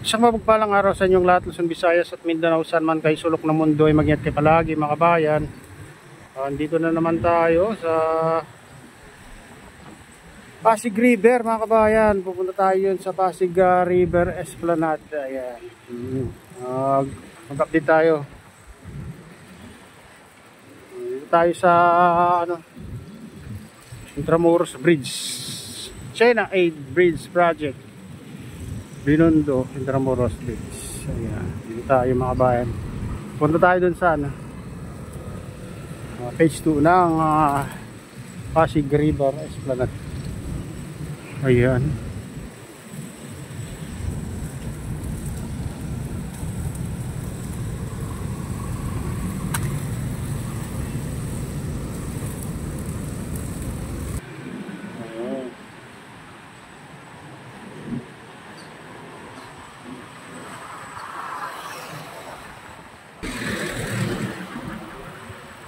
Isang mapagpalang araw sa inyong lahat, Luzon, Visayas at Mindanao, saan man kayo sulok ng mundo ay mag-ingat kayo palagi mga kabayan. Andito na naman tayo sa Pasig River mga kabayan. Pupunta tayo yun sa Pasig River Esplanade. Ayan. Mag-update tayo. Dito tayo sa Intramuros Bridge, China 8 Bridge Project, Binondo, Intramuros Bridge. Ayan, dito tayo mga kabayan. Punta tayo dun sa phase 2 ng Pasig River Esplanade. Ayan.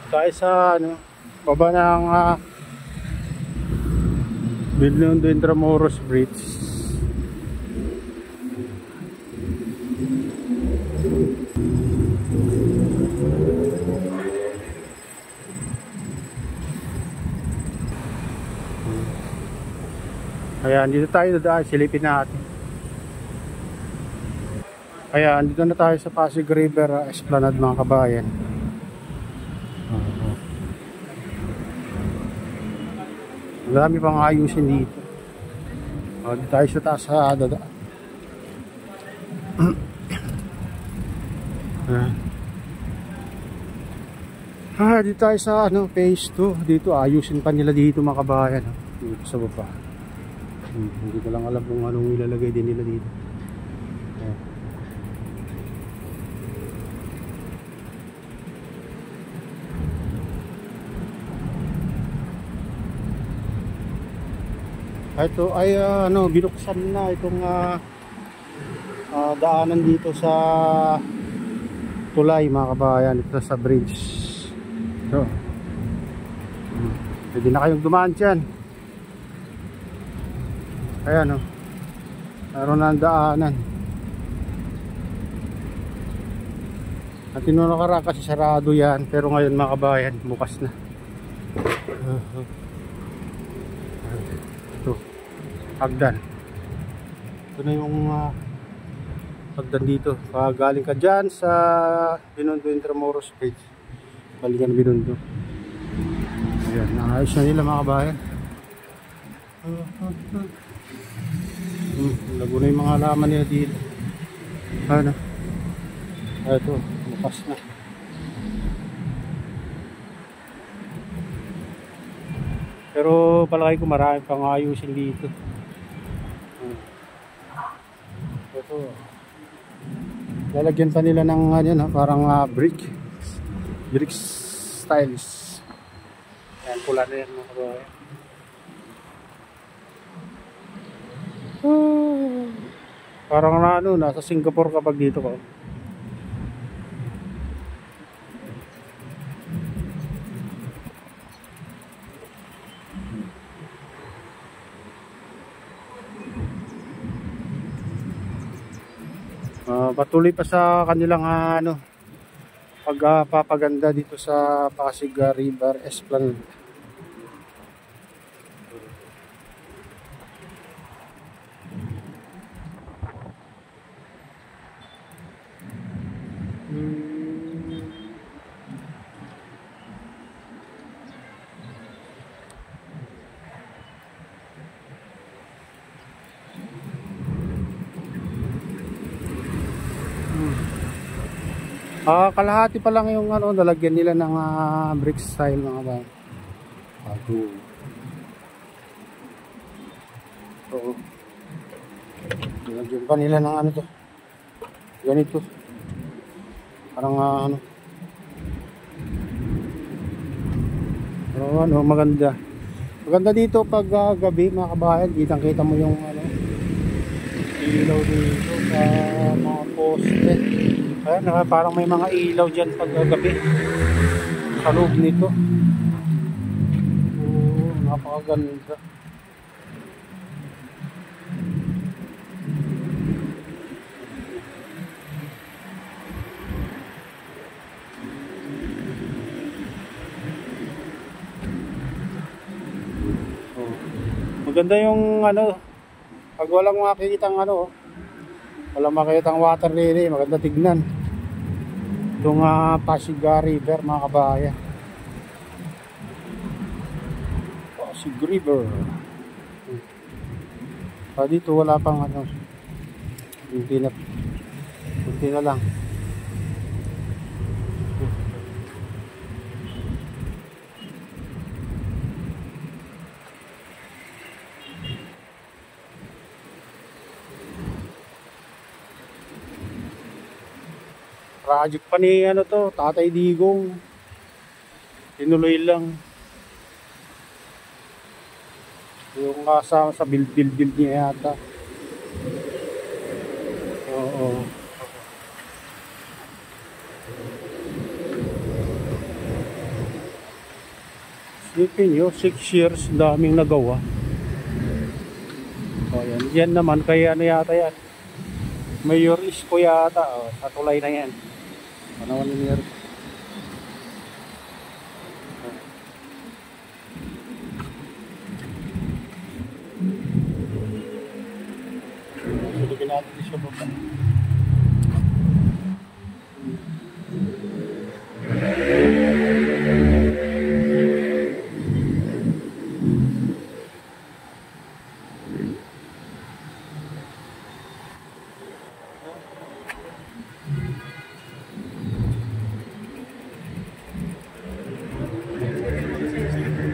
Tayo sa baba ng Binondo Intramuros Bridge. Ayan, dito tayo dadaan, silipin natin. Ayan, dito na tayo sa Pasig River Esplanade mga kabayan. Marami pang ayusin dito. Dito tayo sa taas sa dadaan. Dito tayo sa phase 2. Dito ayusin pa nila dito mga kabayan. Dito sa baba. Hindi ko lang alam kung anong ilalagay din nila dito. Ito ay binuksan na itong daanan dito sa tulay mga kabayan, ito sa bridge. Ito. Pwede na kayong dumaan dyan. Ayan meron na ang daanan. At tinunakara kasi sarado yan, pero ngayon mga kabayan bukas na. Hagdan. Ito na yung hagdan dito. Galing ka dyan sa Binondo Intramuros Bridge, balikan Binondo. Ayan, naayos na nila mga kabayan. Lago na yung mga halaman nila dito. Ito, bukas na. Pero palagi ko marami pang ayusin dito. Ito, lalagyan pa nila ng parang brick styles. Ayan, pula na yan mga kabayan. Parang nasa Singapore kapag dito ko. Patuloy pa sa kanilang pagpapaganda dito sa Pasig River Esplanade. Kalahati pa lang yung nalagyan nila ng brick style mga ba. Oo. Nalagyan pa nila ng to. Ganito. Parang Pero maganda. Maganda dito pag gabi mga kabayan, kitang-kita mo yung ilaw dito sa mga poste. Ayan, parang may mga ilaw dyan pag gabi sa loob nito. Napakaganda. Ganda yung ano, pag walang makikitang ano, walang makikitang water lily, maganda tignan. Itong Pasig River mga kabayan. Pasig River. Dito wala pang ano, hindi na lang. Project pa ni ano to, Tatay Digong. Tinuloy lang. Yung kasama sa build niya yata. Oo. Sipin nyo, 6 years, daming nagawa. O yan, yan naman, kaya ano yata yan. Mayor Isko yata, sa tulay na yan. Panawan ni Mayor. Silipin natin siya baba.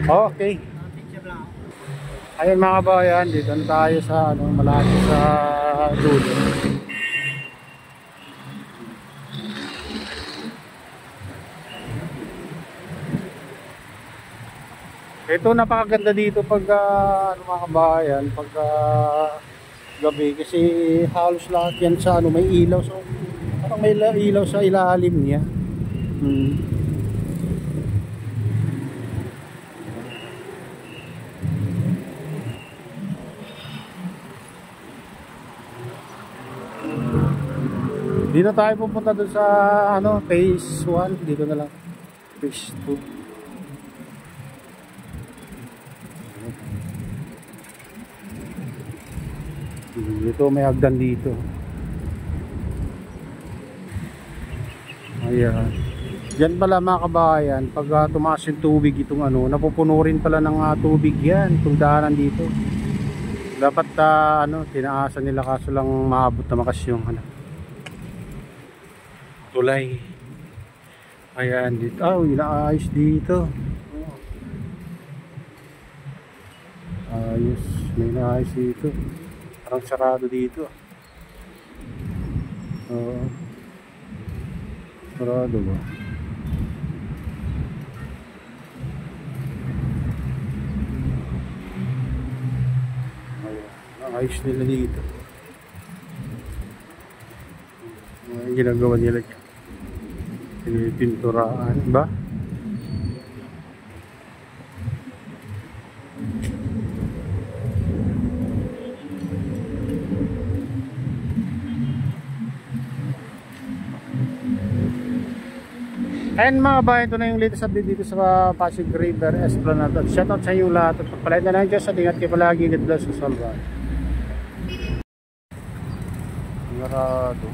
Okay. Ayun mga kabayan, dito na tayo sa ano, malapit sa dulo. Ito napakaganda dito pag ano mga kabayan, pag gabi kasi halos lahat yan sa ano may ilaw, so parang may ilaw sa ilalim niya. Dito tayo pupunta doon sa ano, phase 1, dito na lang. Phase 2. Dito may hagdan dito. Ayan. Diyan pala mga kabayan, pag tumaas yung tubig itong ano, napupuno rin pala ng tubig yan, itong daanan dito. Dapat ano, tinaasan nila kaso lang maabot na makas yung ano, tulay. Ayan dito. Inaayos dito. Ayos. May inaayos dito. Parang sarado dito. Sarado ba? Ayan. Inaayos nila dito. Ayan, ginagawa nila dyan. Pinturaan ba? Ayan mga bayan, ito na yung latest update dito sa Pasig River Esplanade. Shoutout sa inyo lahat at pagpalain na lang dyan sa tingat kayo palagi. God bless us all. Narado.